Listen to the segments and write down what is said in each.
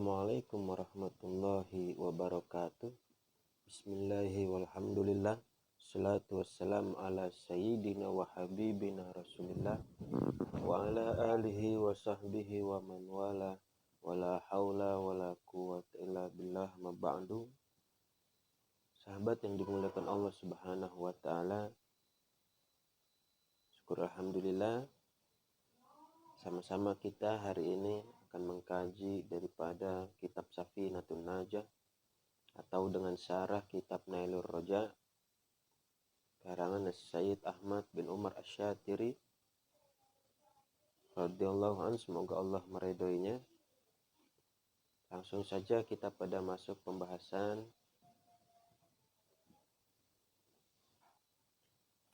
Assalamualaikum warahmatullahi wabarakatuh. Bismillahi walhamdulillah. Salatu wassalamu ala sayyidina wa habibina rasulillah wa ala alihi wa sahbihi wa man wala wala haula wala quwwata illa billah ma ba'du. Sahabat yang dimuliakan Allah Subhanahu wa taala, syukur alhamdulillah sama-sama kita hari ini akan mengkaji daripada kitab Safinatun Najah atau dengan syarah kitab Nailur Roja karangan Sayyid Ahmad bin Umar Asy-Syatiri radhiyallahu anhu, semoga Allah meridhoinya. Langsung saja kita pada masuk pembahasan.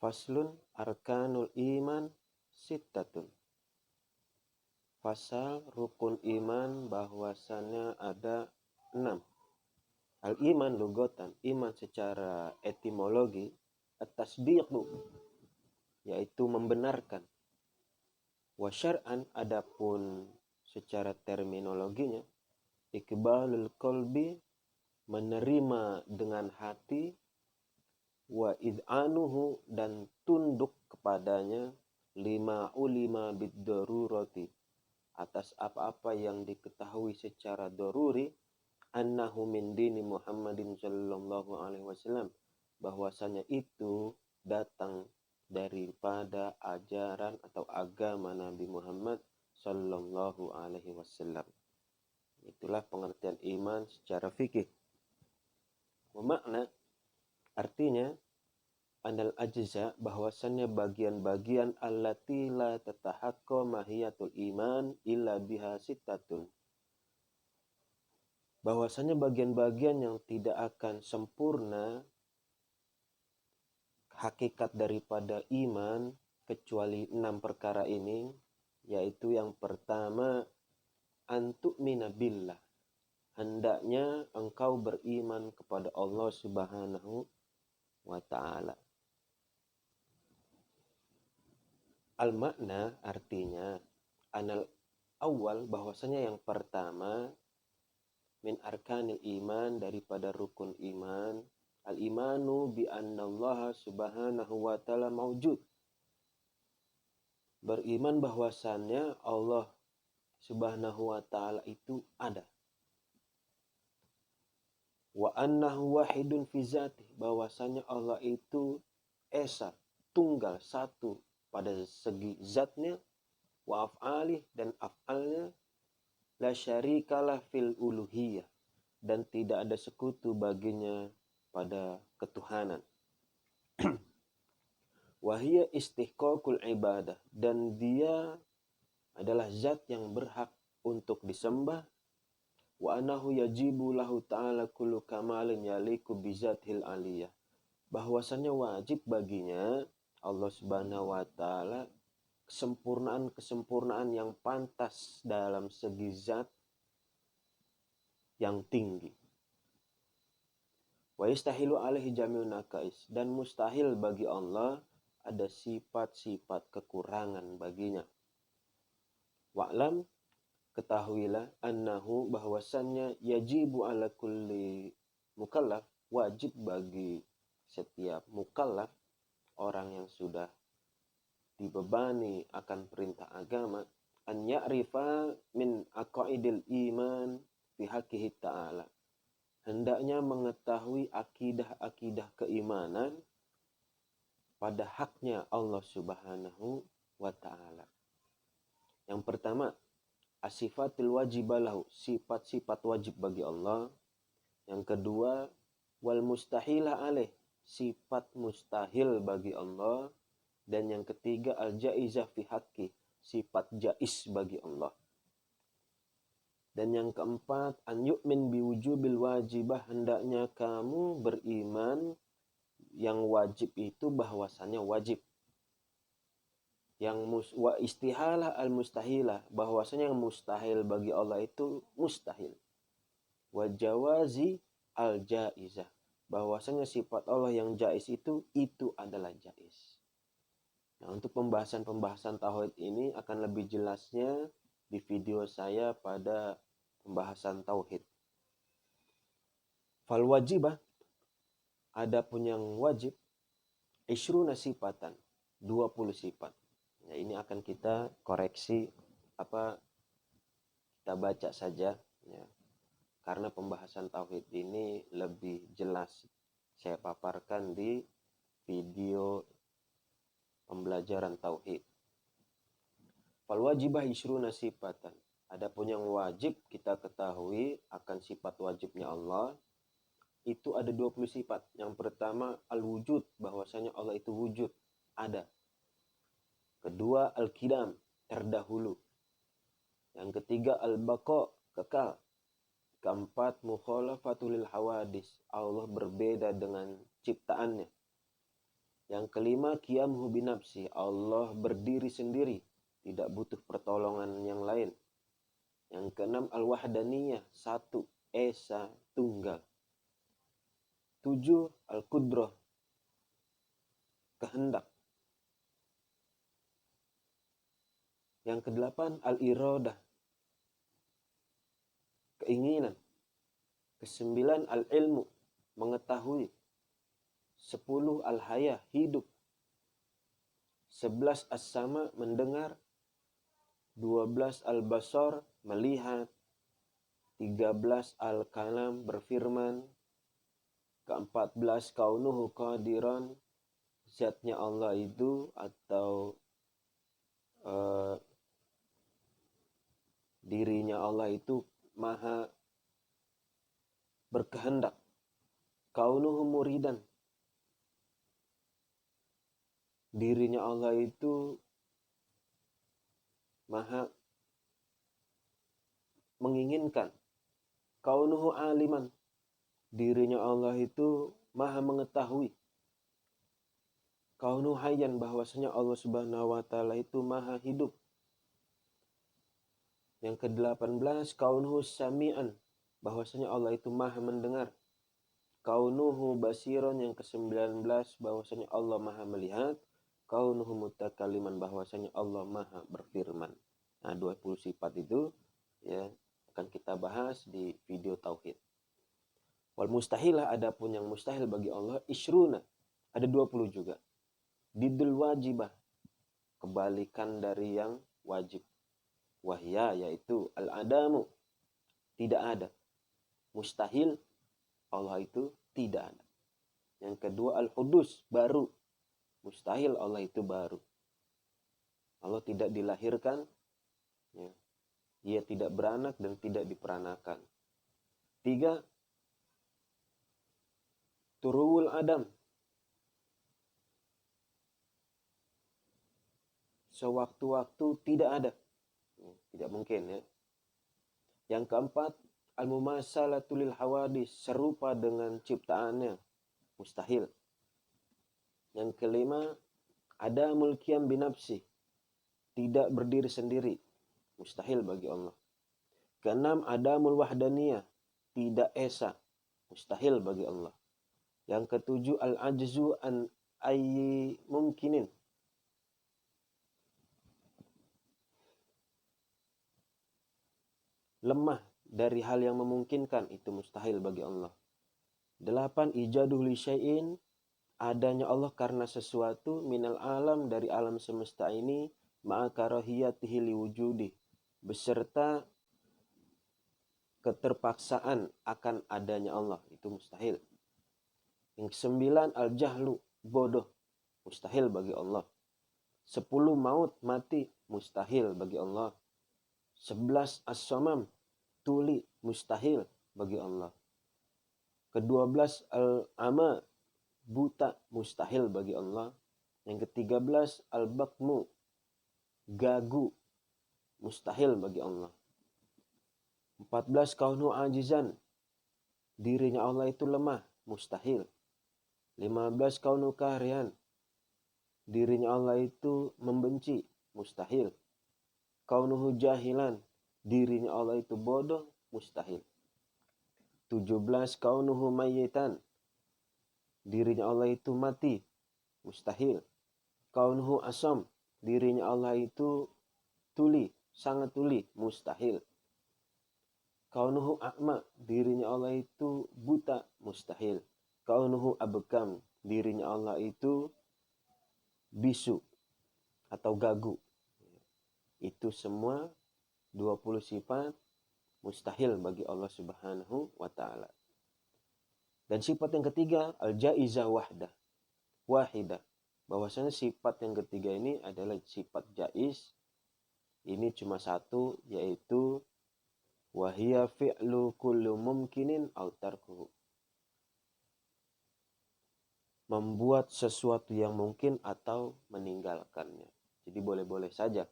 Faslun arkanul iman sittatun. Fasal rukun iman bahwasannya ada 6. Al-iman lugatan, iman secara etimologi, at-tasdiqu, yaitu membenarkan. Wa syar'an, adapun secara terminologinya, iqbalul qalbi, menerima dengan hati, wa id'anuhu, dan tunduk kepadanya, lima ulima bid-darurati, atas apa-apa yang diketahui secara daruri, annahu min dini Muhammadin sallallahu alaihi wasallam, bahwasanya itu datang daripada ajaran atau agama Nabi Muhammad sallallahu alaihi wasallam. Itulah pengertian iman secara fikih. Makna artinya anal ajza, bahwasannya bagian-bagian allati la tatahaqqa mahiyatul iman illa biha sittatun, bahwasannya bagian-bagian yang tidak akan sempurna hakikat daripada iman kecuali 6 perkara ini, yaitu yang pertama antu'mina billah, hendaknya engkau beriman kepada Allah Subhanahu wa ta'ala. Al-makna artinya anal awal, bahwasanya yang pertama min arkanil iman, daripada rukun iman, al-imanu bi annallaha subhanahu wa ta'ala maujud, beriman bahwasannya Allah Subhanahu wa ta'ala itu ada. Wa annahu wahidun fi zati, bahwasanya Allah itu esa, tunggal, satu pada segi zatnya, wa af'alih, dan af'alnya, la syarikalah fil uluhiyah, dan tidak ada sekutu baginya pada ketuhanan. Wahia istihqaqul ibadah, dan dia adalah zat yang berhak untuk disembah. Wa annahu yajibu lahu ta'ala kullu kamalin yaliku bizatil aliyah, bahwasannya wajib baginya Allah Subhanahu wa ta'ala kesempurnaan yang pantas dalam segi zat yang tinggi. Wa yastahilu alaihi jami'un naqais, dan mustahil bagi Allah ada sifat-sifat kekurangan baginya. Wa'lam, ketahuilah, annahu, bahwasannya yajibu ala kulli mukallaf, wajib bagi setiap mukallaf, orang yang sudah dibebani akan perintah agama, an ya'rifa min aqaidil iman fi haqqihi ta'ala, hendaknya mengetahui akidah-akidah keimanan pada haknya Allah Subhanahu wa ta'ala. Yang pertama, asifatul wajibalahu, sifat-sifat wajib bagi Allah. Yang kedua, wal mustahilah alaih, sifat mustahil bagi Allah. Dan yang ketiga, al jaizah fi haqqi, sifat jaiz bagi Allah. Dan yang keempat, an yu'min biwujubil wajibah, hendaknya kamu beriman yang wajib itu bahwasannya wajib. Yang wa istihalah al mustahilah, bahwasanya yang mustahil bagi Allah itu mustahil. Wa jawazi al jaizah, bahwasanya sifat Allah yang jaiz itu adalah jaiz. Nah, untuk pembahasan tauhid ini akan lebih jelasnya di video saya pada pembahasan tauhid. Fal wajibah, adapun yang wajib, isyruna sifatan, 20 sifat. Nah, ini akan kita koreksi, kita baca saja ya. Karena pembahasan tauhid ini lebih jelas saya paparkan di video pembelajaran tauhid. Fal wajibah isyruna sifatan. Adapun yang wajib kita ketahui akan sifat wajibnya Allah, itu ada 20 sifat. Yang pertama al-wujud, bahwasanya Allah itu wujud, ada. Kedua al-qidam, terdahulu. Yang ketiga al-baqa, kekal. Keempat mukhalafatul hawadis, Allah berbeda dengan ciptaannya. Yang kelima qiyamuhu binafsi, Allah berdiri sendiri, tidak butuh pertolongan yang lain. Yang keenam al-wahdaniyah, satu, esa, tunggal. 7 al-qudrah, kehendak. Yang kedelapan al-iradah, keinginan. Kesembilan al-ilmu, mengetahui. 10 al-haya, hidup. 11 as-sama, mendengar. 12 al-basar, melihat. 13 al-kalam, berfirman. Ke-14 kaunuhu qadiran, zatnya Allah itu atau dirinya Allah itu maha berkehendak. Kaunuhu muridan, dirinya Allah itu maha menginginkan. Kaunuhu aliman, dirinya Allah itu maha mengetahui. Kaunuhu hayyan, bahwasanya Allah Subhanahu wa taala itu maha hidup. Yang ke-18 kaunuhu sami'an, bahwasanya Allah itu maha mendengar. Kaunuhu basiron, yang ke-19 bahwasanya Allah maha melihat. Kaunuhu mutakaliman, bahwasanya Allah maha berfirman. Nah, 20 sifat itu ya akan kita bahas di video tauhid. Wal mustahilah, adapun yang mustahil bagi Allah, isyruna, ada 20 juga. Didul wajibah, kebalikan dari yang wajib. Wahya, yaitu al-adamu, tidak ada. Mustahil, Allah itu tidak ada. Yang kedua al-hudus, baru. Mustahil, Allah itu baru. Allah tidak dilahirkan, ya. Ia tidak beranak dan tidak diperanakan. 3 turuwul adam, sewaktu-waktu tidak ada. Tidak mungkin ya. Yang keempat al-mumasalatul lil hawadis, serupa dengan ciptaannya, mustahil. Yang kelima adamul qiyam binafsi, tidak berdiri sendiri, mustahil bagi Allah. Keenam adamul wahdaniyah, tidak esa, mustahil bagi Allah. Yang ketujuh al-ajzu an ayyi mumkinin, lemah dari hal yang memungkinkan, itu mustahil bagi Allah. 8 ijadu li syai'in, adanya Allah karena sesuatu, minal alam, dari alam semesta ini, ma'a karahiyatihi liwujudi, beserta keterpaksaan akan adanya Allah, itu mustahil. Yang 9 al-jahlu, bodoh, mustahil bagi Allah. 10 maut, mati, mustahil bagi Allah. 11 as-samam, tuli, mustahil bagi Allah. Ke-12 al-ama, buta, mustahil bagi Allah. Yang ke-13 al-bakmu, gagu, mustahil bagi Allah. 14 kaunu ajizan, dirinya Allah itu lemah, mustahil. 15 kaunu kahrian, dirinya Allah itu membenci, mustahil. Kaunuhu jahilan, dirinya Allah itu bodoh, mustahil. 17 kaunuhu mayyitan, dirinya Allah itu mati, mustahil. Kaunuhu asam, dirinya Allah itu tuli, sangat tuli, mustahil. Kaunuhu a'ma, dirinya Allah itu buta, mustahil. Kaunuhu abkam, dirinya Allah itu bisu atau gagu. Itu semua 20 sifat mustahil bagi Allah Subhanahu wa taala. Dan sifat yang ketiga, al-jaizah wahidah. Bahwasanya sifat yang ketiga ini adalah sifat jaiz. Ini cuma satu, yaitu wahia fi'lu kullu mumkinin aw tarkuhu. Membuat sesuatu yang mungkin atau meninggalkannya. Jadi boleh-boleh saja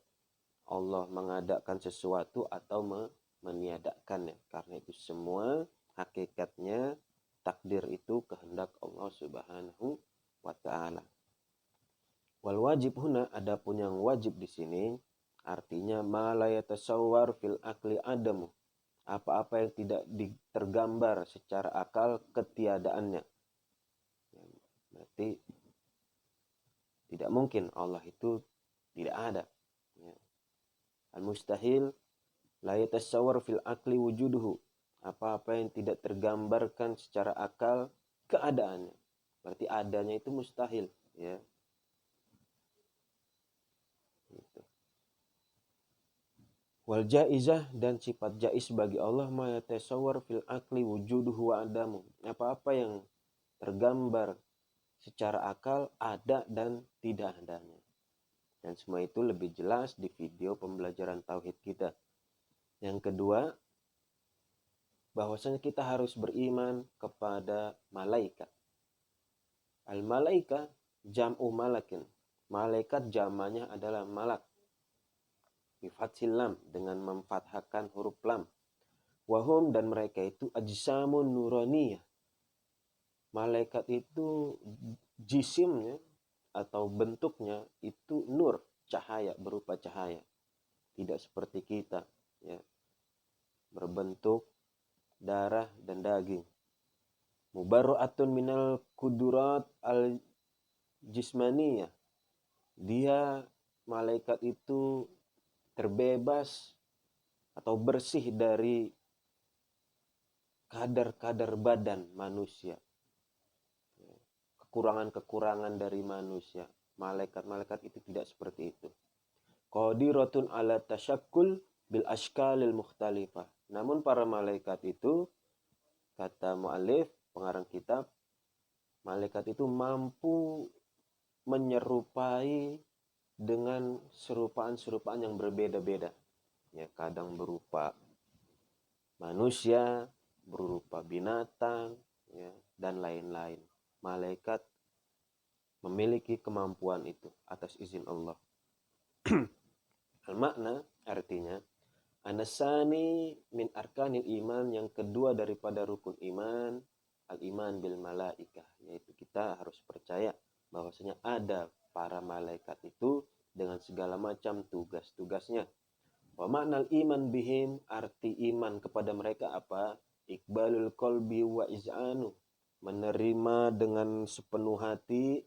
Allah mengadakan sesuatu atau meniadakannya. Karena itu semua hakikatnya takdir itu kehendak Allah Subhanahu wa taala. Wal wajib huna, adapun yang wajib di sini artinya ma la yatasawwar fil akli adamu. Apa-apa yang tidak tergambar secara akal ketiadaannya. Berarti tidak mungkin Allah itu tidak ada. Al-mustahil la yatasawwar fil akli wujuduhu. Apa-apa yang tidak tergambarkan secara akal keadaannya. Berarti adanya itu mustahil, ya. Gitu. Wal jaizah, dan sifat jaiz bagi Allah ma yatasawwar fil akli wujuduhu wa adamu. Apa-apa yang tergambar secara akal ada dan tidak adanya. Dan semua itu lebih jelas di video pembelajaran tauhid kita. Yang kedua, bahwasanya kita harus beriman kepada malaikat. Al-malaika jam'u malakin. Malaikat jamannya adalah malak. Bifathil lam, dengan memfathahkan huruf lam. Wahum, dan mereka itu ajsamun nuraniyah. Malaikat itu jisimnya atau bentuknya itu nur, cahaya, berupa cahaya. Tidak seperti kita, ya, berbentuk darah dan daging. Mubarra'atun minal kudurat al jismaniyah. Dia, malaikat itu terbebas atau bersih dari kadar-kadar badan manusia. Kekurangan-kekurangan dari manusia. Malaikat-malaikat itu tidak seperti itu. Qadiratun ala tasyakkul bil ashkalil mukhtalifah. Namun para malaikat itu, kata mu'alif, pengarang kitab, malaikat itu mampu menyerupai dengan serupaan-serupaan yang berbeda-beda. Ya, kadang berupa manusia, berupa binatang, ya, dan lain-lain. Malaikat memiliki kemampuan itu atas izin Allah. Al-makna artinya anasani min arkanil iman, yang kedua daripada rukun iman, al-iman bil malaikah, yaitu kita harus percaya bahwasanya ada para malaikat itu dengan segala macam tugas-tugasnya. Wa ma'nal iman bihim, arti iman kepada mereka apa? Iqbalul qalbi wa iz'anu, menerima dengan sepenuh hati,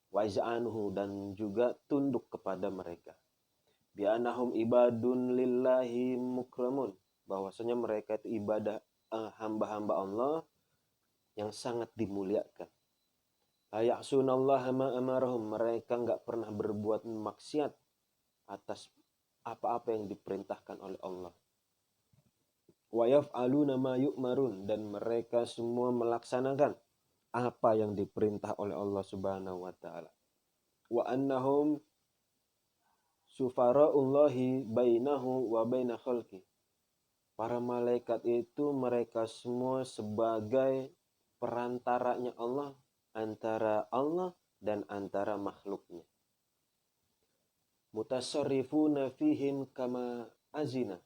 wa iz'anuhu, dan juga tunduk kepada mereka. Bi'anahum ibadun lillahi mukramun, bahwasanya mereka itu ibadah hamba-hamba Allah yang sangat dimuliakan. La ya'sunallaha ma amarahum, mereka enggak pernah berbuat maksiat atas apa-apa yang diperintahkan oleh Allah. Wa yaf'aluna ma yu'marun, dan mereka semua melaksanakan apa yang diperintah oleh Allah Subhanahu wa taala. Wa annahum sufara'ullahi bainahu wa baina khalqi. Para malaikat itu mereka semua sebagai perantaranya Allah, antara Allah dan antara makhluknya. Mutasarrifuna fihim kama azina.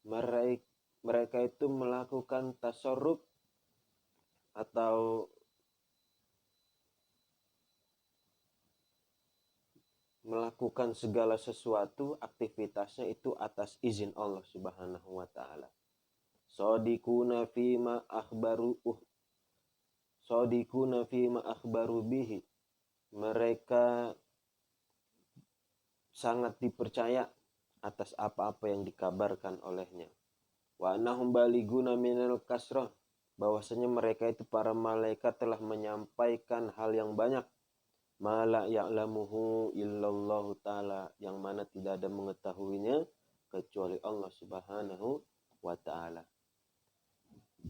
Mereka itu melakukan tasarruf atau melakukan segala sesuatu aktivitasnya itu atas izin Allah Subhanahu wa taala. Shadiquna fima akhbaru bihi. Mereka sangat dipercaya atas apa-apa yang dikabarkan olehnya. Wa annahum baliguna minal kasrah, bahwasanya mereka itu para malaikat telah menyampaikan hal yang banyak, ma la ya'lamuhu illallahu ta'ala, yang mana tidak ada mengetahuinya kecuali Allah Subhanahu wa ta'ala.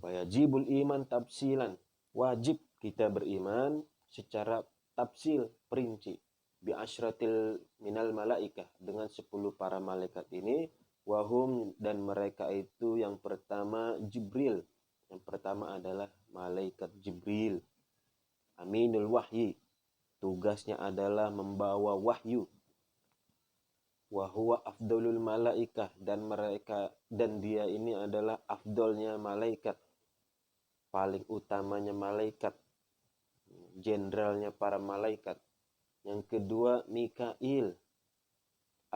Wajibul iman tafsilan, wajib kita beriman secara tafsil, perinci, bi asyratil minal malaikah, dengan 10 para malaikat ini, wahum, dan mereka itu yang pertama Jibril, yang pertama adalah malaikat Jibril, aminul wahyi, tugasnya adalah membawa wahyu, wa huwa afdalul malaikah, dan dia ini adalah afdolnya malaikat, paling utamanya malaikat, jenderalnya para malaikat. Yang kedua Mikail,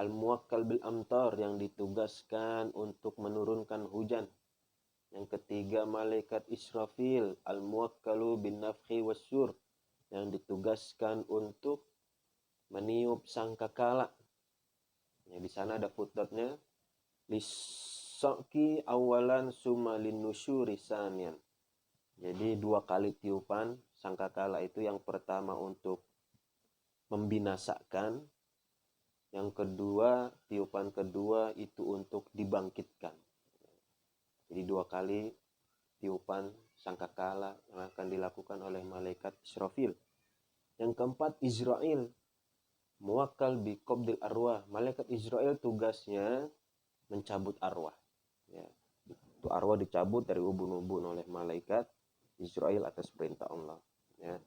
al-muwakkal bil amtar, yang ditugaskan untuk menurunkan hujan. Yang ketiga malaikat Israfil, al-muwakkalu bin nafkhi wasyur, yang ditugaskan untuk meniup sangkakala. Ya, di sana ada footnote-nya, lisaki awalan summa linusyuri sanian. Jadi 2 kali tiupan sangkakala itu, yang pertama untuk membinasakan, yang kedua tiupan kedua itu untuk dibangkitkan. Jadi 2 kali tiupan sangkakala yang akan dilakukan oleh malaikat Israfil. Yang keempat Israel, muwakkal bi qabdil arwah, malaikat Israel tugasnya mencabut arwah. Ya, itu arwah dicabut dari ubun-ubun oleh malaikat Israel atas perintah Allah. Ya.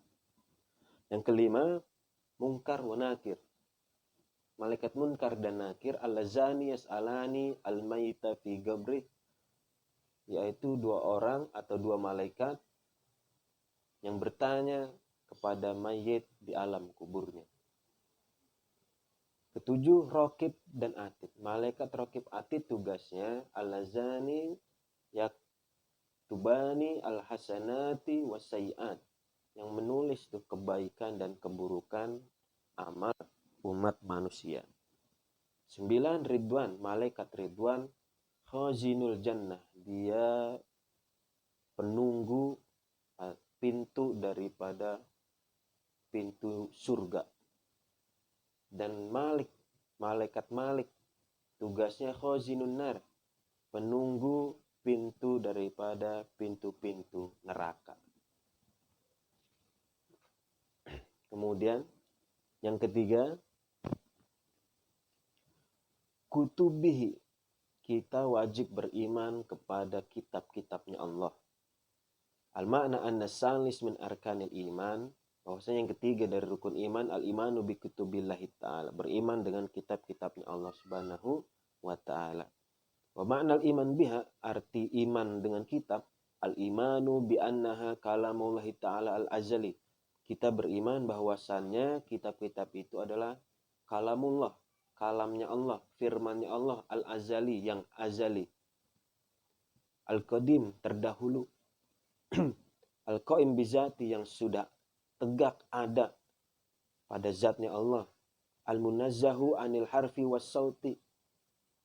Yang kelima Munkar wa Nakir, malaikat Munkar dan Nakir, allazani yas'alani al-maita fi gabri, yaitu 2 orang atau 2 malaikat yang bertanya kepada mayit di alam kuburnya. Ketujuh Raqib dan Atid, malaikat Raqib Atid tugasnya allazani yaktubani al-hasanati was-sayyi'at, yang menulis tuh kebaikan dan keburukan amal umat manusia. 9 Ridwan, malaikat Ridwan, khazinul jannah, dia penunggu pintu daripada pintu surga. Dan Malik, malaikat Malik, tugasnya khazinun nar, penunggu pintu daripada pintu-pintu neraka. Kemudian yang ketiga kutubihi, kita wajib beriman kepada kitab-kitabnya Allah. Al-makna anna salis min arkanil iman, bahwasanya yang ketiga dari rukun iman, al-imanu bi kutubillahi ta'ala, beriman dengan kitab-kitabnya Allah Subhanahu wa ta'ala. Wa ma'nal iman biha, arti iman dengan kitab, al-imanu bi annaha kalamullahi ta'ala al-azali, kita beriman bahwasannya kitab-kitab itu adalah kalamullah, kalamnya Allah, firmannya Allah, al-azali, yang azali, al-qadim, terdahulu, al-qaim bizati, yang sudah tegak ada pada zatnya Allah, al-munazzahu anil harfi was sauti,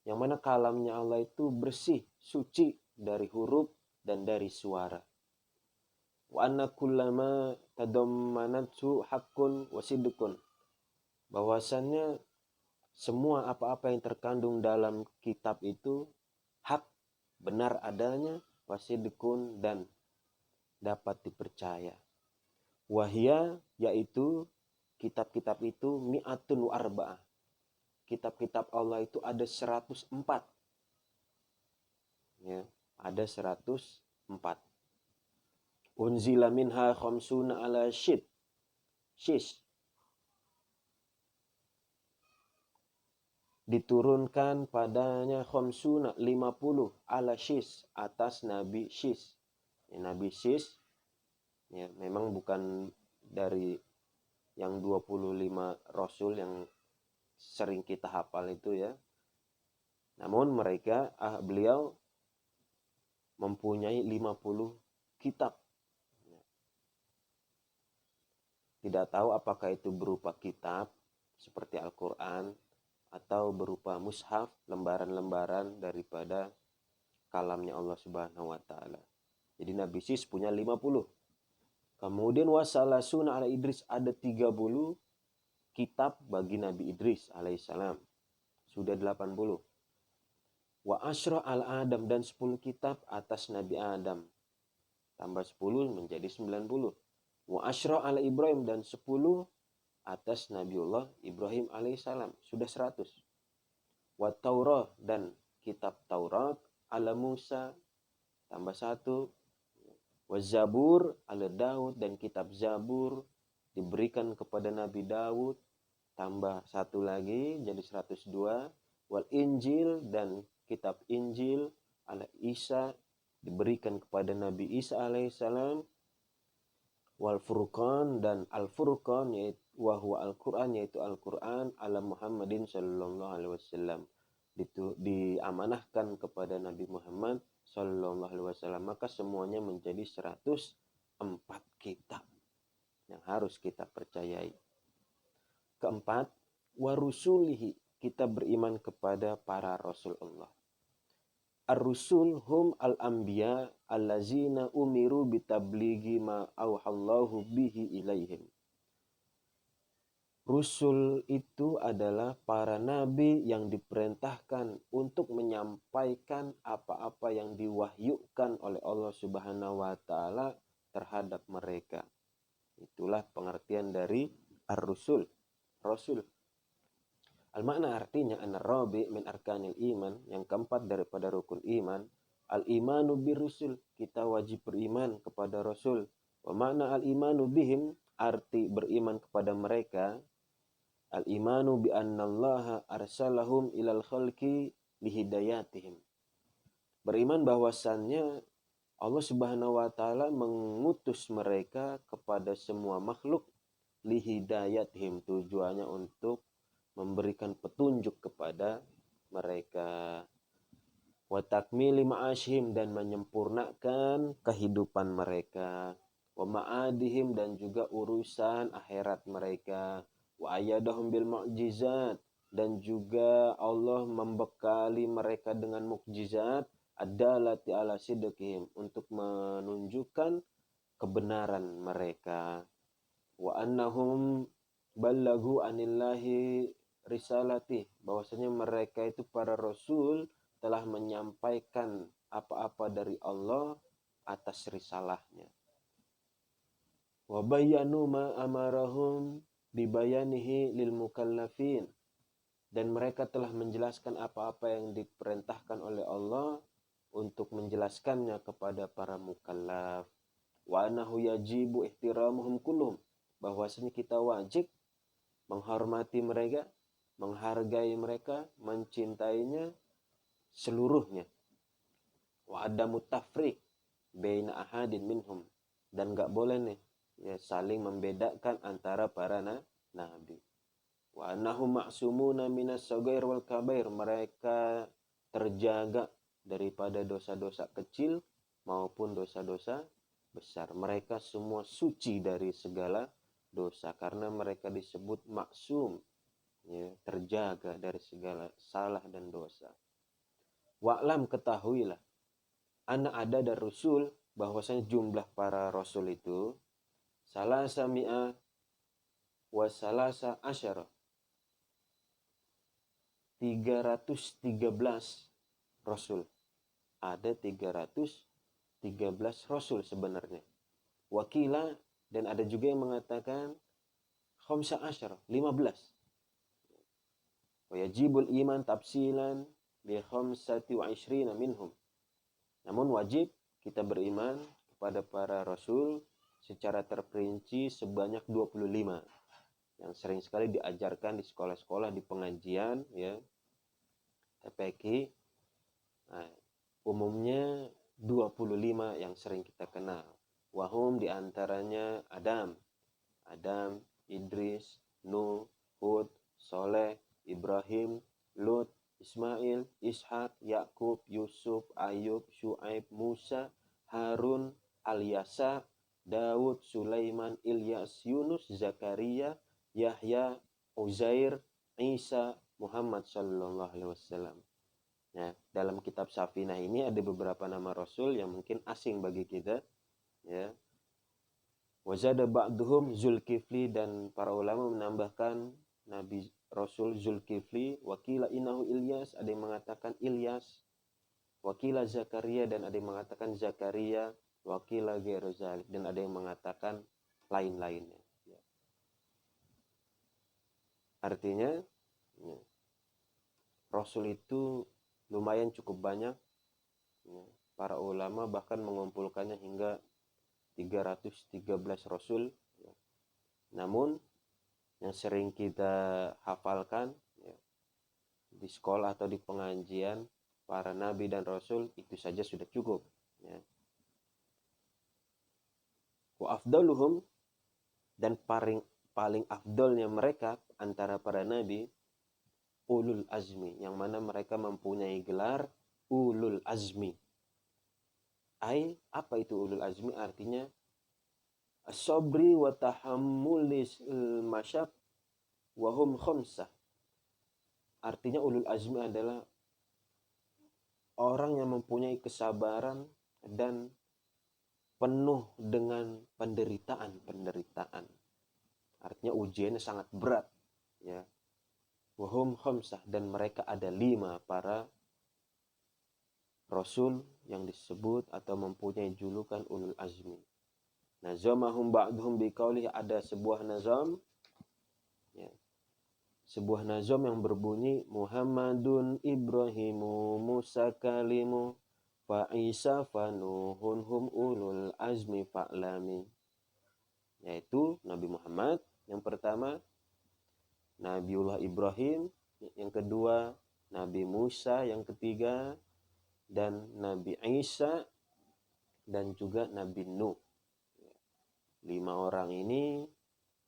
yang mana kalamnya Allah itu bersih, suci dari huruf dan dari suara. Wa anna kullama tadammanathu haqqun wa sidqun, bahwasannya semua apa-apa yang terkandung dalam kitab itu hak, benar adanya, wa sidqun, dan dapat dipercaya. Wahia, yaitu kitab-kitab itu mi'atun wa arba'ah, kitab-kitab Allah itu ada 104. Ya, ada 104. Unzila minha khamsuna ala shish, diturunkan padanya khamsuna 50 ala shish, atas Nabi Shish. Ya, Nabi Shish ya, memang bukan dari yang 25 rasul yang sering kita hafal itu ya. Namun beliau mempunyai 50 kitab. Tidak tahu apakah itu berupa kitab seperti Al-Quran atau berupa mushaf, lembaran-lembaran daripada kalamnya Allah Subhanahu wa taala. Jadi Nabi Sis punya 50. Kemudian wasalasuna ala Idris, ada 30 kitab bagi Nabi Idris alaihissalam. Sudah 80. Wa asyra al Adam, dan 10 kitab atas Nabi Adam. Tambah 10 menjadi 90. Wa asyra ala Ibrahim, dan 10 atas Nabiullah Ibrahim alaihissalam. Sudah 100. Wa Taurah, dan kitab Taurat ala Musa. Tambah 1. Wa Zabur ala Daud, dan kitab Zabur diberikan kepada Nabi Daud. Tambah 1 lagi jadi 102. Wal Injil, dan kitab Injil ala Isa diberikan kepada Nabi Isa alaihissalam. Wal Furqan, dan Al Furqan yaitu wahwa Al-Quran, yaitu Al-Quran ala Muhammadin sallallahu alaihi wasallam, itu diamanahkan kepada Nabi Muhammad sallallahu alaihi wasallam. Maka semuanya menjadi 104 kitab yang harus kita percayai. Keempat, warusulihi, kita beriman kepada para rasul Allah. Ar-rusul hum al-anbiya allazina umiru bitablighi ma auhallahu bihi ilaihim. Rusul itu adalah para nabi yang diperintahkan untuk menyampaikan apa-apa yang diwahyukan oleh Allah Subhanahu wa taala terhadap mereka. Itulah pengertian dari ar-rusul, rasul. Al-makna artinya an-rabi min arkanil iman, yang keempat daripada rukun iman, al-imanu birusul, kita wajib beriman kepada rasul. Wa makna al-imanu bihim, arti beriman kepada mereka, al-imanu bi annallaha arsalahum ilal khalqi lihidayatihim. Beriman bahwasannya Allah Subhanahu wa taala mengutus mereka kepada semua makhluk lihidayatihim, tujuannya untuk memberikan petunjuk kepada mereka. Wa takmili ma'ashihim, dan menyempurnakan kehidupan mereka. Wa ma'adihim, dan juga urusan akhirat mereka. Wa ayyadahum bil mu'jizat, dan juga Allah membekali mereka dengan mukjizat ad-dalati ala sidqihim, untuk menunjukkan kebenaran mereka. Wa annahum ballagu anillahi risalati, bahwasanya mereka itu para rasul telah menyampaikan apa-apa dari Allah atas risalahnya. Wa bayyanu ma amarahum bibayanihi lil mukallafin, dan mereka telah menjelaskan apa-apa yang diperintahkan oleh Allah untuk menjelaskannya kepada para mukallaf. Wa annahu yajibu ihtiramuhum kulluhum, bahwasanya kita wajib menghormati mereka, menghargai mereka, mencintainya seluruhnya. Wa adamu tafriq baina ahadin minhum, dan enggak boleh nih ya saling membedakan antara para nabi. Wa annahum ma'sumuna minas shaghair wal kabair, mereka terjaga daripada dosa-dosa kecil maupun dosa-dosa besar. Mereka semua suci dari segala dosa karena mereka disebut maksum, ya, terjaga dari segala salah dan dosa. Wa'lam, ketahuilah, ana ada dari rasul, bahwasanya jumlah para rasul itu salasa mi'a wa salasa asyara, 313 rasul. Ada 313 rasul sebenarnya. Wakila, dan ada juga yang mengatakan khamsa asyara, 15. Wa yajibul iman tafsilan bi khamsati wa ishrina minhum. Namun wajib kita beriman kepada para rasul secara terperinci sebanyak 25. Yang sering sekali diajarkan di sekolah-sekolah, di pengajian, ya, TPQ. Nah, umumnya 25 yang sering kita kenal. Wahum diantaranya Adam, Idris, Nuh, Hud, Soleh, Ibrahim, Lut, Ismail, Ishak, Yakub, Yusuf, Ayub, Syuaib, Musa, Harun, Al-Yasa, Daud, Sulaiman, Ilyas, Yunus, Zakaria, Yahya, Uzair, Isa, Muhammad sallallahu alaihi wasallam. Nah, dalam kitab Safinah ini ada beberapa nama rasul yang mungkin asing bagi kita, ya. Wazada ba'duhum Zulkifli, dan para ulama menambahkan Nabi Rasul Zulkifli, wakila inahu Ilyas, ada yang mengatakan Ilyas, wakila Zakaria, dan ada yang mengatakan Zakaria, wakila ghairu zalik, dan ada yang mengatakan lain-lainnya. Ya. Artinya, ya, Rasul itu lumayan cukup banyak. Ya. Para ulama bahkan mengumpulkannya hingga 313 Rasul. Ya. Namun, yang sering kita hafalkan, ya, di sekolah atau di pengajian, para nabi dan rasul itu saja sudah cukup. Ya. Wa afdaluhum, dan paling afdolnya mereka antara para nabi, ulul azmi, yang mana mereka mempunyai gelar ulul azmi. Apa itu ulul azmi? Artinya as-sabri wa tahammulis masyaq wa hum khamsah. Artinya ulul azmi adalah orang yang mempunyai kesabaran dan penuh dengan penderitaan. Artinya ujiannya sangat berat, ya. Wahum khamsah, dan mereka ada 5 para rasul yang disebut atau mempunyai julukan ulul azmi. Nazamahum ba'duhum biqaulih, ada sebuah nazam, ya. Sebuah nazam yang berbunyi Muhammadun Ibrahimu Musa kalimu fa Isa fa Nuhun hum ulul azmi fa'lami. Yaitu Nabi Muhammad yang pertama, Nabiullah Ibrahim yang kedua, Nabi Musa yang ketiga, dan Nabi Isa, dan juga Nabi Nuh. 5 orang ini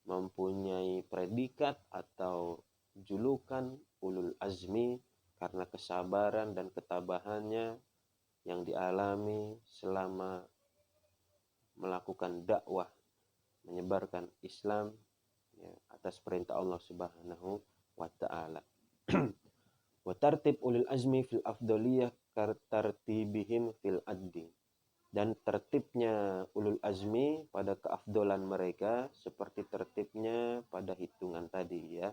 mempunyai predikat atau julukan ulul azmi karena kesabaran dan ketabahannya yang dialami selama melakukan dakwah, menyebarkan Islam, ya, atas perintah Allah Subhanahu wa taala. Wa tartib ulul azmi fil afdaliyah tartibihim fil addi, dan tertibnya ulul azmi pada keafdolan mereka seperti tertibnya pada hitungan tadi, ya.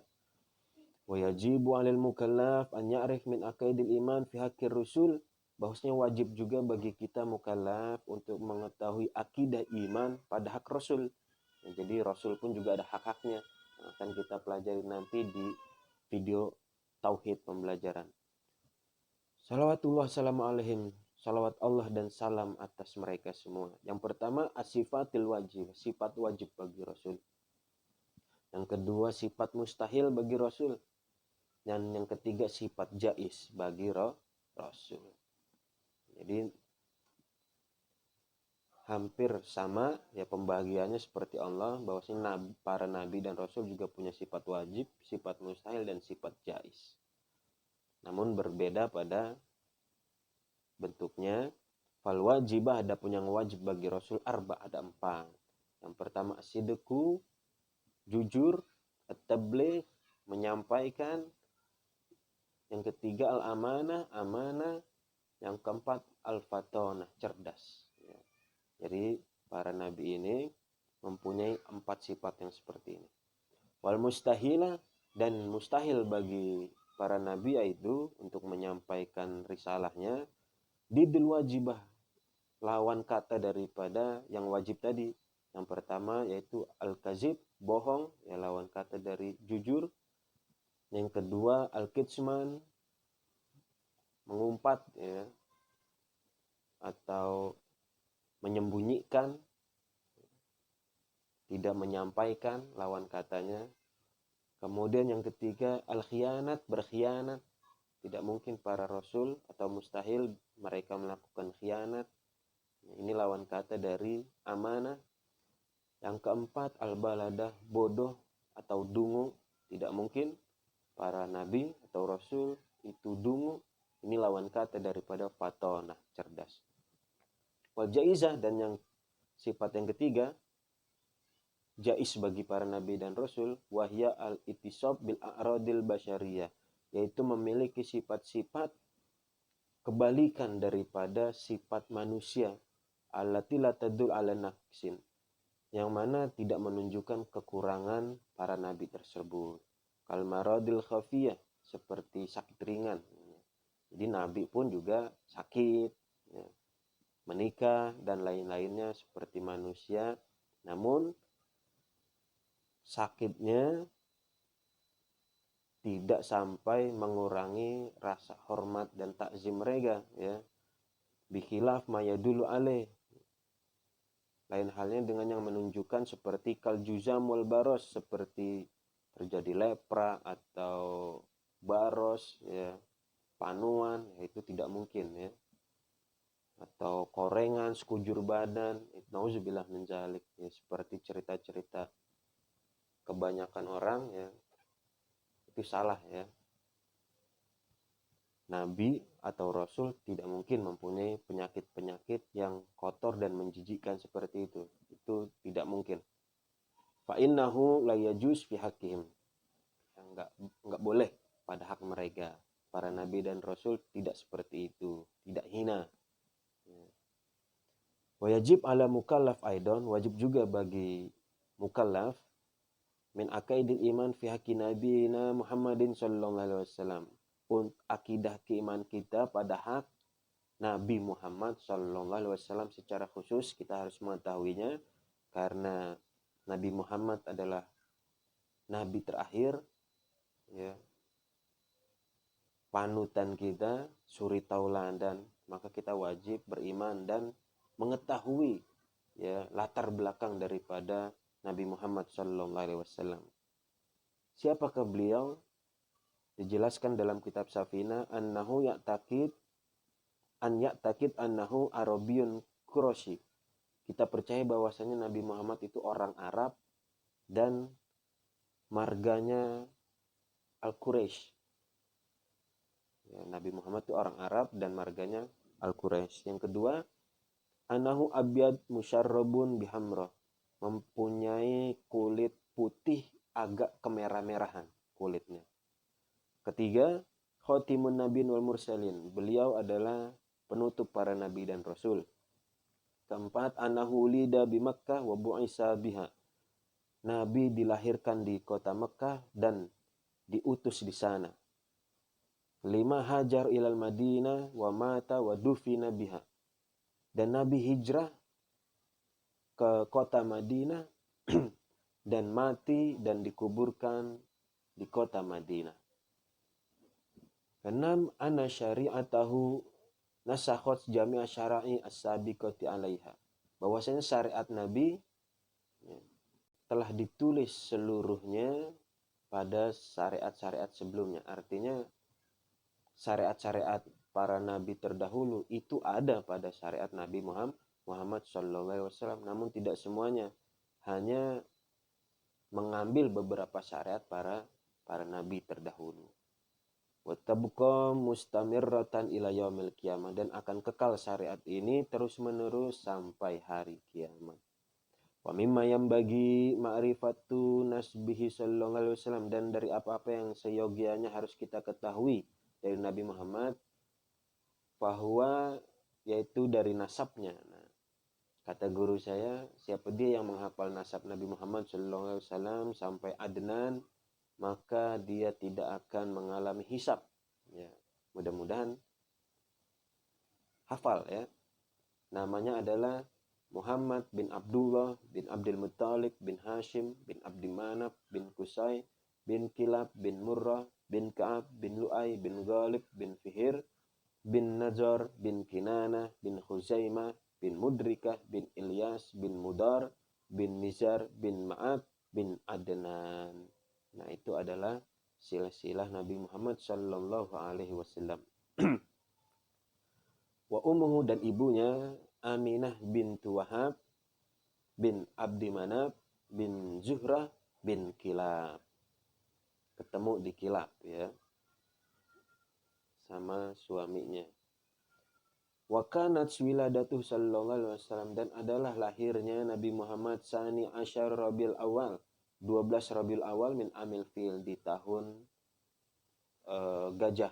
Wa yajibu 'alal mukallaf an ya'rif min aqaidil iman fi haqqir rusul, bahwasanya wajib juga bagi kita mukallaf untuk mengetahui akidah iman pada hak rasul. Ya, jadi rasul pun juga ada hak-haknya. Akan kita pelajari nanti di video tauhid pembelajaran. Salawatullah salamu alaihim, salawat Allah dan salam atas mereka semua. Yang pertama, as-sifatil wajib, sifat wajib bagi rasul. Yang kedua, sifat mustahil bagi rasul. Dan yang ketiga, sifat jais bagi rasul. Jadi hampir sama, ya, pembagiannya seperti Allah, bahwasanya para nabi dan rasul juga punya sifat wajib, sifat mustahil, dan sifat jais. Namun berbeda pada bentuknya. Fal wajibah, ada pun yang wajib bagi rasul ada 4. Yang pertama as-sidqu, jujur, at-tabligh, menyampaikan. Yang ketiga al-amanah, amanah. Yang keempat al-fatonah, cerdas. Ya. Jadi para nabi ini mempunyai 4 sifat yang seperti ini. Wal mustahilah, dan mustahil bagi para nabi yaitu untuk menyampaikan risalahnya didul wajibah, lawan kata daripada yang wajib tadi. Yang pertama yaitu al-kazib, bohong, ya, lawan kata dari jujur. Yang kedua al-kitman, mengumpat, ya, atau menyembunyikan, tidak menyampaikan, lawan katanya. Kemudian yang ketiga al-khianat, berkhianat. Tidak mungkin para rasul atau mustahil mereka melakukan khianat. Ini lawan kata dari amanah. Yang keempat al-baladah, bodoh atau dungu. Tidak mungkin para nabi atau rasul itu dungu. Ini lawan kata daripada fatonah, cerdas. Wal jaizah, dan yang sifat yang ketiga jais bagi para nabi dan rasul, wahya al-ittisab bil a'radil basyariyah, yaitu memiliki sifat-sifat kebalikan daripada sifat manusia allati la tadul ala naqsin, yang mana tidak menunjukkan kekurangan para nabi tersebut. Kal maradil khafiyah, seperti sakit ringan. Jadi nabi pun juga sakit, ya, menikah dan lain-lainnya seperti manusia, namun sakitnya tidak sampai mengurangi rasa hormat dan takzim mereka, ya. Bikhilaf mayadulu alaih, lain halnya dengan yang menunjukkan seperti kaljuzam wal baros, seperti terjadi lepra atau baros, ya, panuan, ya, itu tidak mungkin, ya. Atau korengan, sekujur badan, nauzubillah min dzalik, ya, seperti cerita-cerita kebanyakan orang, ya, itu salah, ya. Nabi atau Rasul tidak mungkin mempunyai penyakit-penyakit yang kotor dan menjijikkan seperti itu. Itu tidak mungkin. Fa innahu la yajuz fi haqqihim. Enggak boleh pada hak mereka. Para nabi dan rasul tidak seperti itu, tidak hina. Wajib ala mukallaf aidan, wajib juga bagi mukallaf min akaidil iman fi haqqi nabiyina Muhammadin sallallahu alaihi wasallam, akidah keiman kita pada hak Nabi Muhammad sallallahu alaihi wasallam secara khusus kita harus mengetahuinya, karena Nabi Muhammad adalah nabi terakhir, ya, panutan kita, suri tauladan, maka kita wajib beriman dan mengetahui, ya, latar belakang daripada Nabi Muhammad sallallahu alaihi wasallam. Siapakah beliau? Dijelaskan dalam kitab Safina, annahu ya'taqid annahu Arabiyun Quraisy. Kita percaya bahwasanya Nabi Muhammad itu orang Arab dan marganya Al-Quraisy. Ya, Nabi Muhammad itu orang Arab dan marganya Al-Quraisy. Yang kedua, annahu abyad musyarrabun bihamra, mempunyai kulit putih agak kemerah-merahan kulitnya. Ketiga, khatimun nabiyyin wal mursalin, beliau adalah penutup para nabi dan rasul. Keempat, annahu ulida bi Makkah wa bu'isa biha, nabi dilahirkan di kota Mekkah dan diutus di sana. Kelima, hajar ilal Madinah wa mata wa dufina biha, dan nabi hijrah ke kota Madinah dan mati dan dikuburkan di kota Madinah. Keenam, anna syari'atahu nasakhot jami'a syara'i as-sabiqati 'alaiha, bahwasanya syariat Nabi, ya, telah ditulis seluruhnya pada syariat-syariat sebelumnya. Artinya syariat-syariat para nabi terdahulu itu ada pada syariat Nabi Muhammad sallallahu alaihi wasallam, namun tidak semuanya, hanya mengambil beberapa syariat para nabi terdahulu. Wa tabqa mustamirratan ila yaumil qiyamah, dan akan kekal syariat ini terus-menerus sampai hari kiamat. Wa mimma yanbaghi ma'rifatu nasbihi sallallahu alaihi wasallam, dan dari apa-apa yang seyogianya harus kita ketahui dari Nabi Muhammad, bahwa yaitu dari nasabnya. Nah, kata guru saya, siapa dia yang menghafal nasab Nabi Muhammad sallallahu alaihi wasallam sampai Adnan, maka dia tidak akan mengalami hisab. Ya, mudah-mudahan hafal, ya. Namanya adalah Muhammad bin Abdullah bin Abdul Muttalib bin Hashim bin Abdi Manaf bin Qusay bin Kilab bin Murrah bin Ka'ab bin Lu'ay bin Ghalib bin Fihir bin Najjar bin Kinanah bin Khuzaimah bin Mudrikah bin Ilyas bin Mudar bin Nizar bin Ma'ad bin Adnan. Nah, itu adalah silsilah Nabi Muhammad sallallahu alaihi wasallam. Wa ummuhu, dan ibunya Aminah bintu Wahab bin Abdi Manaf bin Zuhrah bin Kilab. Ketemu di Kilab, ya, sama suaminya. Wa kanat wiladatuhu sallallahu alaihi wasallam, dan adalah lahirnya Nabi Muhammad sani asyar Rabiul Awal, 12 Rabiul Awal min amil fil, di tahun gajah.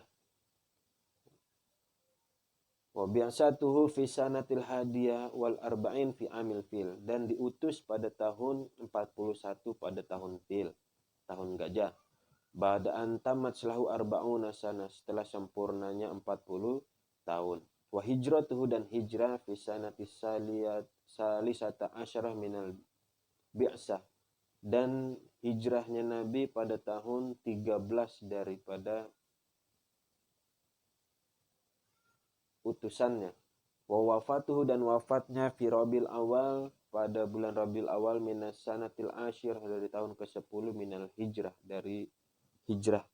Wa bi'satuhu fi sanatil hadiyah wal arba'in fi amil fil, dan diutus pada tahun 41 pada tahun fil, tahun gajah. Ba'da'an tamat selahu arba'una sana, setelah sempurnanya 40 tahun. Wa hijratuhu, dan hijrah fi sanatis salisata asyarah minal bi'sah, dan hijrahnya Nabi pada tahun 13 daripada utusannya. Wa wafatuhu, dan wafatnya fi Rabiul Awal, pada bulan Rabiul Awal, minas sanatil asyir, dari tahun ke-10 minal hijrah, dari hijrah.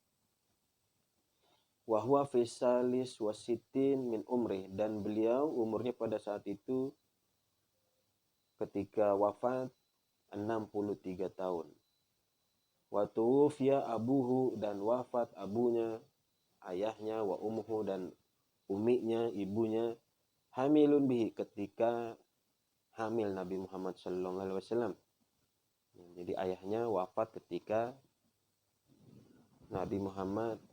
Wa huwa fi salis wasitin min umri, dan beliau umurnya pada saat itu ketika wafat 63 tahun. Wa tuwfiya abuhu, dan wafat abunya, ayahnya, wa ummuhu, dan uminya, ibunya, hamilun bihi, ketika hamil Nabi Muhammad sallallahu alaihi wasallam. Jadi ayahnya wafat ketika Nabi Muhammad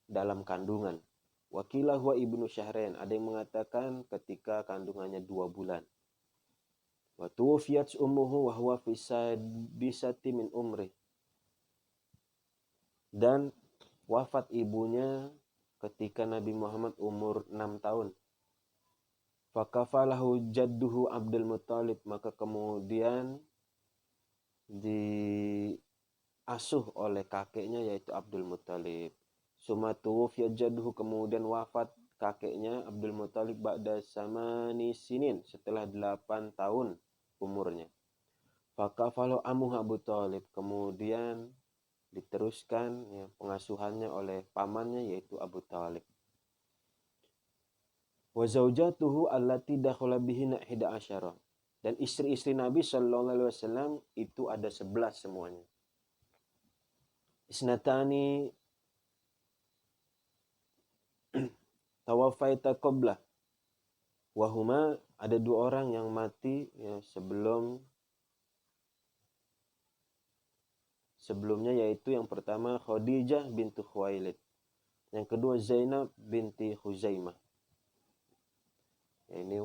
dalam kandungan. Wakilah huwa ibnu syahrain, ada yang mengatakan ketika kandungannya 2 bulan. Wa tuwfiyat ummuhu wa huwa fi sadisati min umri, dan wafat ibunya ketika Nabi Muhammad umur 6 tahun. Fakafalahu jadduhu Abdul Muttalib, maka kemudian diasuh oleh kakeknya yaitu Abdul Muttalib. Summa tuwfiya jadduhu, kemudian wafat kakeknya Abdul Muttalib ba'da samani sinin, setelah 8 tahun umurnya. Fakafalahu amuh Abu Thalib, kemudian diteruskan ya, pengasuhannya oleh pamannya yaitu Abu Thalib. Wa zaujatuhu allati dakhala bihinna 11, dan istri-istri Nabi sallallahu alaihi wasallam itu ada 11 semuanya. Isnatani tawafaita qabla wa huma, ada 2 orang yang mati ya, sebelumnya, yaitu yang pertama Khadijah bintu Khuwailid, yang kedua Zainab binti Khuzaimah. Ya, ini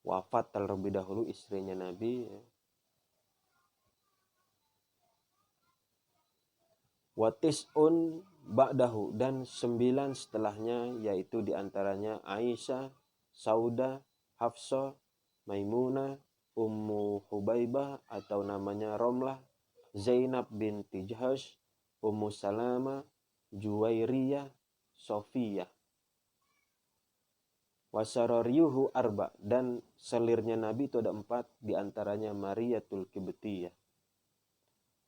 wafat terlebih dahulu istrinya Nabi ya. Wa tis'un ba'dahu, dan 9 setelahnya, yaitu diantaranya Aisyah, Sauda, Hafsah, Maimunah, Ummu Hubaibah atau namanya Romlah, Zainab binti Jahsh, Ummu Salama, Juwairiyah, Sofiyah. Wasarariyuhu arba, dan selirnya Nabi itu ada 4, diantaranya Mariyatul Kibtiyah.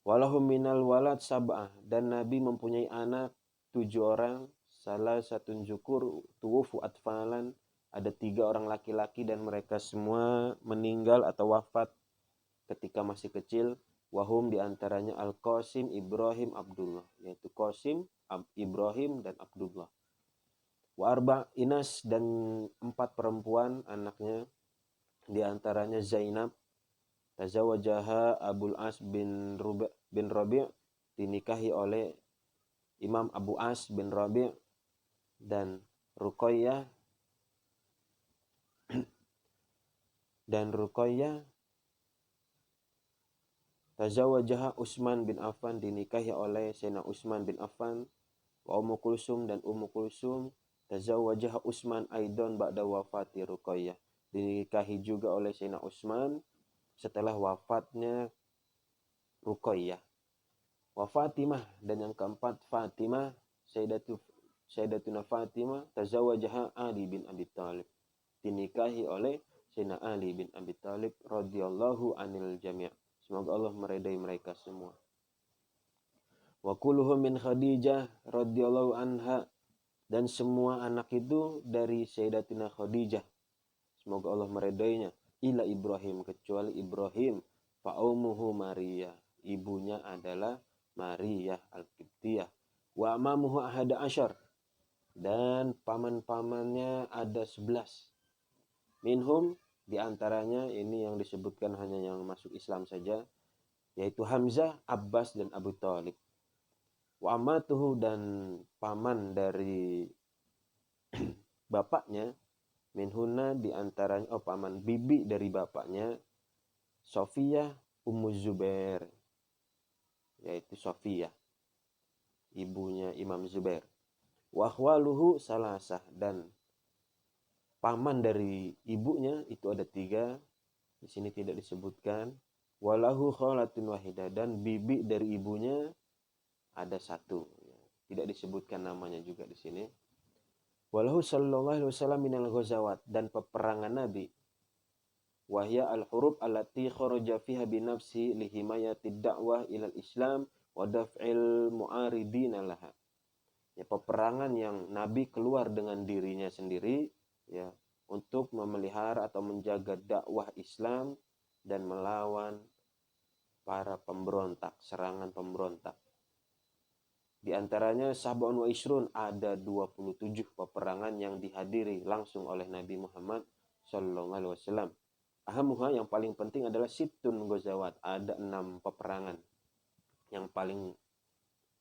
Walahum minal walad sab'ah, dan Nabi mempunyai anak 7 orang, salah satu syukur tuwufu atfalan, ada 3 orang laki-laki dan mereka semua meninggal atau wafat ketika masih kecil. Wahum, diantaranya Al-Qasim, Ibrahim, Abdullah, yaitu Qasim, Ibrahim, dan Abdullah. Wa arba inas, dan 4 perempuan anaknya, diantaranya Zainab, tazawajaha Abul As bin Rabi', dinikahi oleh Imam Abu As bin Rabi', dan Ruqayyah tazawajaha Utsman bin Affan, dinikahi oleh Sayyidina Utsman bin Affan. Wa Ummu Kulsum, dan Ummu Kulsum tazawajaha Utsman aidan ba'da wafati Ruqayyah, dinikahi juga oleh Sayyidina Utsman setelah wafatnya Ruqayyah. Wa Fatimah, dan yang keempat Fatimah, Sayyidatuna Fatimah tazawajaha Ali bin Abi Thalib, dinikahi oleh Sayyidina Ali bin Abi Thalib radhiyallahu anil jami', semoga Allah meridai mereka semua. Wa kulluhum min Khadijah radhiyallahu anha, dan semua anak itu dari Sayyidatina Khadijah, semoga Allah meridainya. Ila Ibrahim, kecuali Ibrahim, fa ummuhu Maria, ibunya adalah Maria Al-Qibtiyah. Wa amamuhu ahada asyar, dan paman-pamannya ada 11. Minhum, diantaranya ini yang disebutkan hanya yang masuk Islam saja, yaitu Hamzah, Abbas, dan Abu Thalib. Wa amatuhu, dan paman dari bapaknya, minhuna di antaranya paman bibi dari bapaknya, Sofiyah Ummu Zubair, yaitu Sofiyah ibunya Imam Zubair. Wa akhwaluhu salasah, dan paman dari ibunya itu ada 3, di sini tidak disebutkan. Walahu khalatun wahidah, dan bibi dari ibunya ada 1, tidak disebutkan namanya juga di sini. Walahu sallallahu alaihi wasallam minal ghazawat, dan peperangan Nabi, wahya al-hurub allati kharaja fiha binafsi lihimayatid da'wah ilal Islam wa daf'il mu'aridina laha. Ya, peperangan yang Nabi keluar dengan dirinya sendiri, ya, untuk memelihara atau menjaga dakwah Islam dan melawan para pemberontak, serangan pemberontak. Di antaranya sab'un wa isrun, ada 27 peperangan yang dihadiri langsung oleh Nabi Muhammad sallallahu alaihi wasallam. Ahamuha, yang paling penting adalah sittun ghazawat, ada 6 peperangan yang paling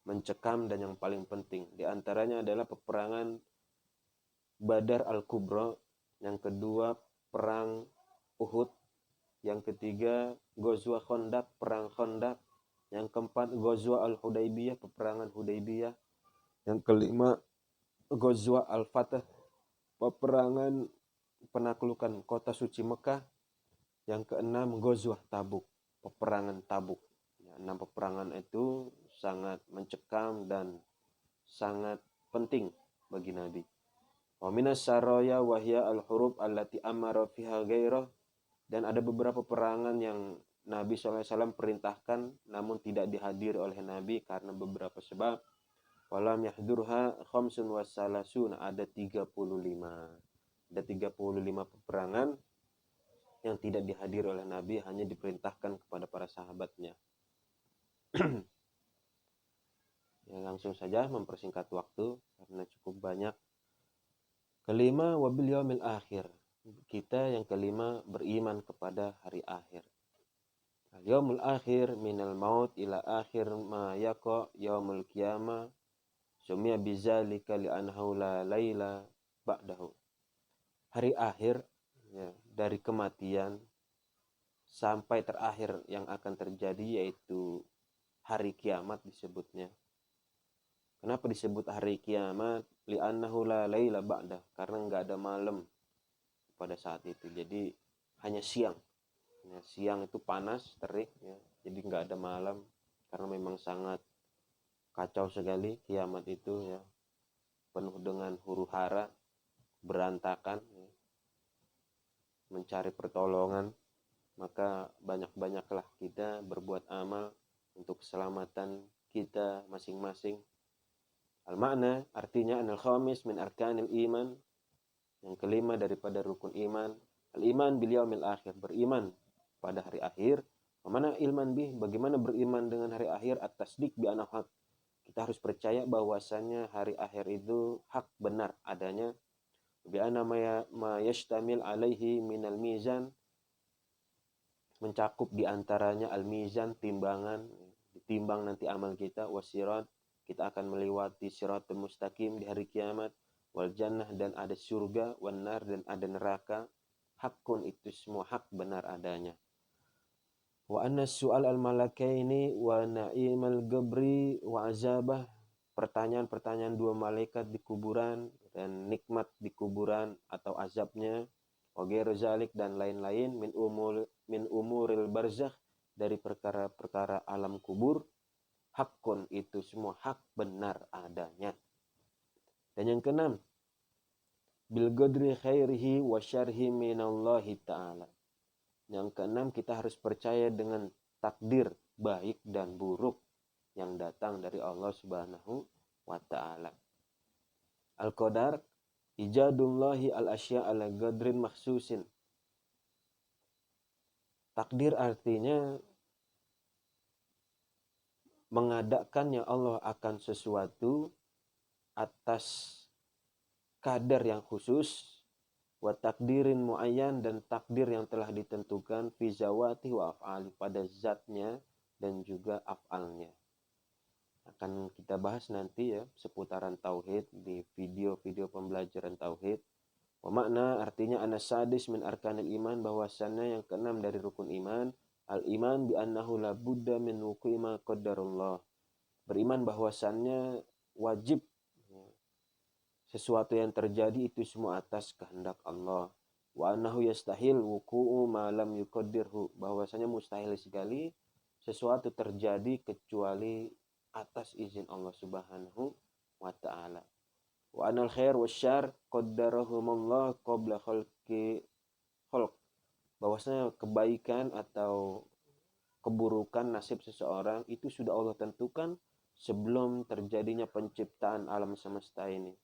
mencekam dan yang paling penting. Di antaranya adalah peperangan Badar al-Kubra, yang kedua perang Uhud, yang ketiga Ghazwa Khandaq, perang Khandaq, yang keempat Ghazwa al-Hudaybiyah, peperangan Hudaybiyah, yang kelima Ghazwa al-Fatah, peperangan penaklukan kota suci Mekah, yang keenam Ghazwa Tabuk, peperangan Tabuk. 6 peperangan itu sangat mencekam dan sangat penting bagi Nabi. Wa minas saraya wahya al-hurub allati amara fiha ghairah, dan ada beberapa peperangan yang Nabi SAW perintahkan namun tidak dihadiri oleh Nabi karena beberapa sebab. Walam yahdurha khamsun wasalasuna, ada 35. Ada 35 peperangan yang tidak dihadiri oleh Nabi, hanya diperintahkan kepada para sahabatnya. Ya, langsung saja mempersingkat waktu karena cukup banyak. Kelima, wabil yaumil akhir. Kita yang kelima beriman kepada hari akhir. Yaumul akhir minal maut ila akhir ma yaqa yaumul qiyamah sumia bizalika li'annahu la laila ba'dahu. Hari akhir, ya, dari kematian sampai terakhir yang akan terjadi, yaitu hari kiamat disebutnya. Kenapa disebut hari kiamat? Li'annahu la laila ba'dah, karena enggak ada malam pada saat itu. Jadi hanya siang. Ya, siang itu panas, terik, ya. Jadi enggak ada malam karena memang sangat kacau sekali kiamat itu, ya. Penuh dengan huru-hara, berantakan, ya. Mencari pertolongan. Maka banyak-banyaklah kita berbuat amal untuk keselamatan kita masing-masing. Al-makna, artinya anil khamis min arkanil iman, yang kelima daripada rukun iman. Al-iman bil yaumil akhir, beriman pada hari akhir. Mana ilman bih, bagaimana beriman dengan hari akhir? At-tasdiq bi annahu haq, kita harus percaya bahwasannya hari akhir itu hak, benar adanya. Bi anna ma yashtamil alaihi minal mizan, mencakup diantaranya al-mizan, timbangan, ditimbang nanti amal kita, wasirat, kita akan melewati siratul mustaqim di hari kiamat, wal jannah, dan ada surga, wan nar, dan ada neraka. Hakun, itu semua hak, benar adanya. Wa anna su'al al-malakaini wa na'imal gabri wa azabah, pertanyaan-pertanyaan 2 malaikat di kuburan dan nikmat di kuburan atau azabnya, wa ghairu zalik, dan lain-lain, min umuril barzakh, dari perkara-perkara alam kubur. Hakun, itu semua hak, benar adanya. Dan yang keenam, bil qadri khairihi wa syarhi minallahi ta'ala. Yang keenam, kita harus percaya dengan takdir baik dan buruk yang datang dari Allah Subhanahu wa ta'ala. Al-qadar ijadullahi al-asya' ala qadrin makhsusin. Takdir artinya mengadakannya Allah akan sesuatu atas kadar yang khusus, wa takdirin muayyan, dan takdir yang telah ditentukan, fi zawati wa af'ali, pada zatnya dan juga af'alnya. Akan kita bahas nanti, ya, seputaran tauhid di video-video pembelajaran tauhid. Wa makna artinya anasadis min arkanil iman, bahwasannya yang keenam dari rukun iman, al iman bi annahu la budda min wuqu'i ma qaddarullah. Beriman bahwasannya wajib sesuatu yang terjadi itu semua atas kehendak Allah. Wa annahu yastahil wuqu'u ma lam yuqaddirhu, bahwasanya mustahil sekali sesuatu terjadi kecuali atas izin Allah Subhanahu wa taala. Wa anal khair wasyarr qaddarahumullah qabla khalqi khalq, bahwasanya kebaikan atau keburukan nasib seseorang itu sudah Allah tentukan sebelum terjadinya penciptaan alam semesta ini.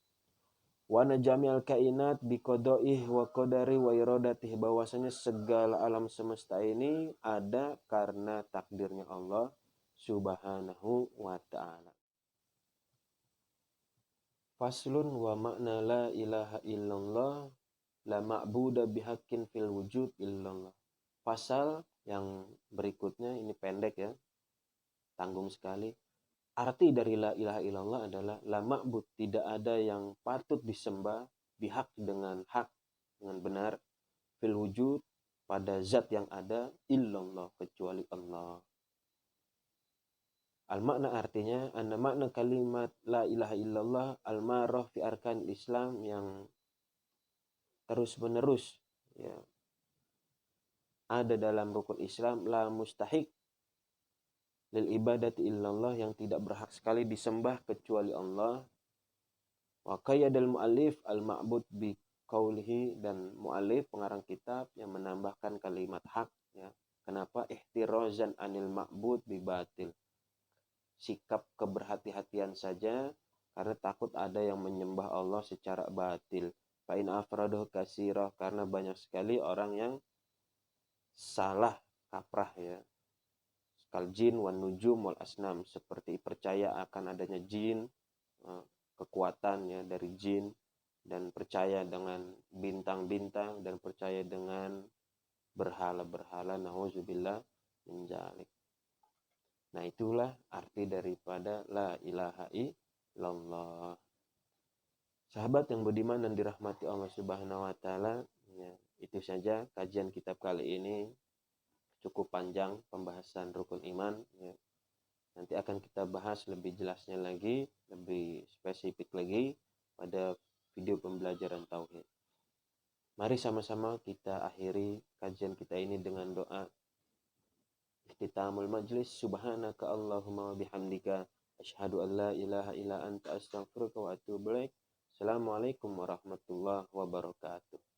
Wa najami'al kainat biqadaih wa qadari wa iradatih, bahwasanya segala alam semesta ini ada karena takdirnya Allah Subhanahu wa taala. Faslun wa makna la ilaha illallah la ma'buda bihaqqin fil wujud illallah. Pasal yang berikutnya ini pendek ya, tanggung sekali. Arti dari la ilaha illallah adalah la ma'bud, tidak ada yang patut disembah, bihak dengan hak, dengan benar, fil wujud, pada zat yang ada, illallah, kecuali Allah. Al-makna artinya, anna makna kalimat la ilaha illallah al-marah fi arkan Islam, yang terus menerus ya, ada dalam rukun Islam, la mustahik lil ibadati illallah, yang tidak berhak sekali disembah kecuali Allah. Wa qayyadal mu'allif al-ma'bud bi qaulihi, dan mu'allif pengarang kitab yang menambahkan kalimat hak ya. Kenapa? Ihtirazan anil ma'bud bi batil. Sikap keberhati-hatian saja karena takut ada yang menyembah Allah secara batil. Fa in afraduhu katsirah, karena banyak sekali orang yang salah kaprah ya. Kal jin wan nujum wal asnam, seperti percaya akan adanya jin, kekuatan ya dari jin, dan percaya dengan bintang-bintang, dan percaya dengan berhala-berhala, nauzubillah min dzalik. Nah, itulah arti daripada la ilaha illallah. Sahabat yang budiman dan dirahmati Allah Subhanahu wa taala, ya, itu saja kajian kitab kali ini. Cukup panjang pembahasan rukun iman ya. Nanti akan kita bahas lebih jelasnya lagi, lebih spesifik lagi pada video pembelajaran tauhid. Mari sama-sama kita akhiri kajian kita ini dengan doa ikhtitamul majlis. Subhanaka Allahumma wa bihamdika asyhadu an la ilaha illa anta astaghfiruka wa atubu ilaik. Assalamualaikum warahmatullahi wabarakatuh.